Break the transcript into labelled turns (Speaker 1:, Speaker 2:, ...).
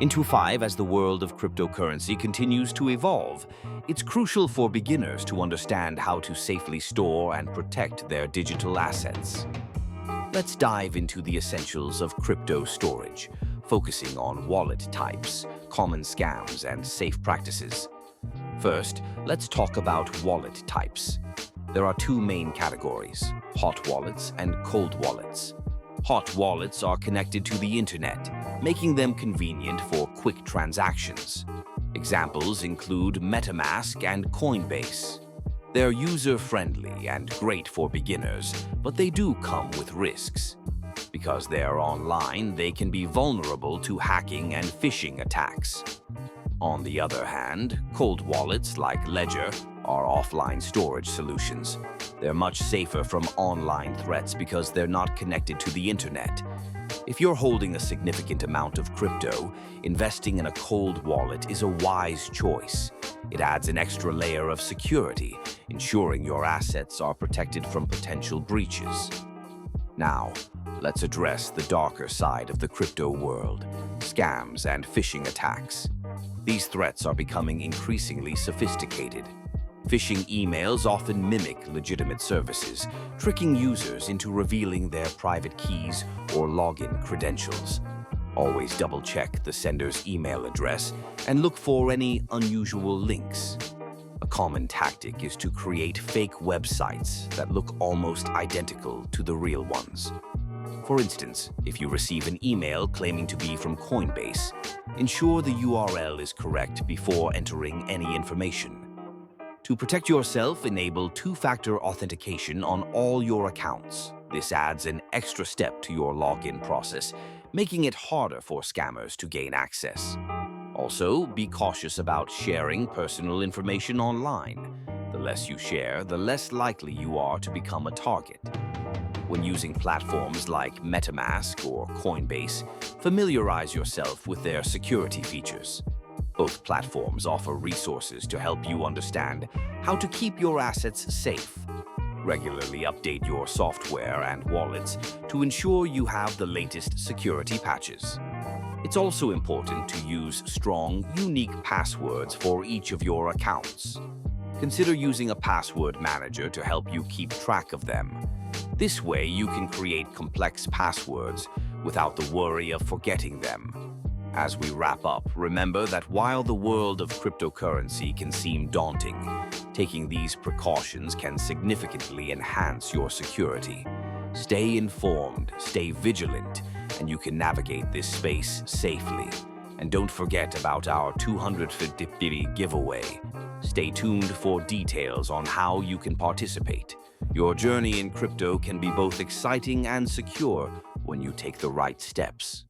Speaker 1: In 2025, as the world of cryptocurrency continues to evolve, it's crucial for beginners to understand how to safely store and protect their digital assets. Let's dive into the essentials of crypto storage, focusing on wallet types, common scams, and safe practices. First, let's talk about wallet types. There are two main categories: hot wallets and cold wallets. Hot wallets are connected to the internet, making them convenient for quick transactions. Examples include MetaMask and Coinbase. They're user-friendly and great for beginners, but they do come with risks. Because they're online, they can be vulnerable to hacking and phishing attacks. On the other hand, cold wallets like Ledger are offline storage solutions. They're much safer from online threats because they're not connected to the internet. If you're holding a significant amount of crypto, investing in a cold wallet is a wise choice. It adds an extra layer of security, ensuring your assets are protected from potential breaches. Now, let's address the darker side of the crypto world: scams and phishing attacks. These threats are becoming increasingly sophisticated. Phishing emails often mimic legitimate services, tricking users into revealing their private keys or login credentials. Always double-check the sender's email address and look for any unusual links. A common tactic is to create fake websites that look almost identical to the real ones. For instance, if you receive an email claiming to be from Coinbase, ensure the URL is correct before entering any information. To protect yourself, enable two-factor authentication on all your accounts. This adds an extra step to your login process, making it harder for scammers to gain access. Also, be cautious about sharing personal information online. The less you share, the less likely you are to become a target. When using platforms like MetaMask or Coinbase, familiarize yourself with their security features. Both platforms offer resources to help you understand how to keep your assets safe. Regularly update your software and wallets to ensure you have the latest security patches. It's also important to use strong, unique passwords for each of your accounts. Consider using a password manager to help you keep track of them. This way, you can create complex passwords without the worry of forgetting them. As we wrap up, remember that while the world of cryptocurrency can seem daunting, taking these precautions can significantly enhance your security. Stay informed, stay vigilant, and you can navigate this space safely. And don't forget about our 250 giveaway. Stay tuned for details on how you can participate. Your journey in crypto can be both exciting and secure when you take the right steps.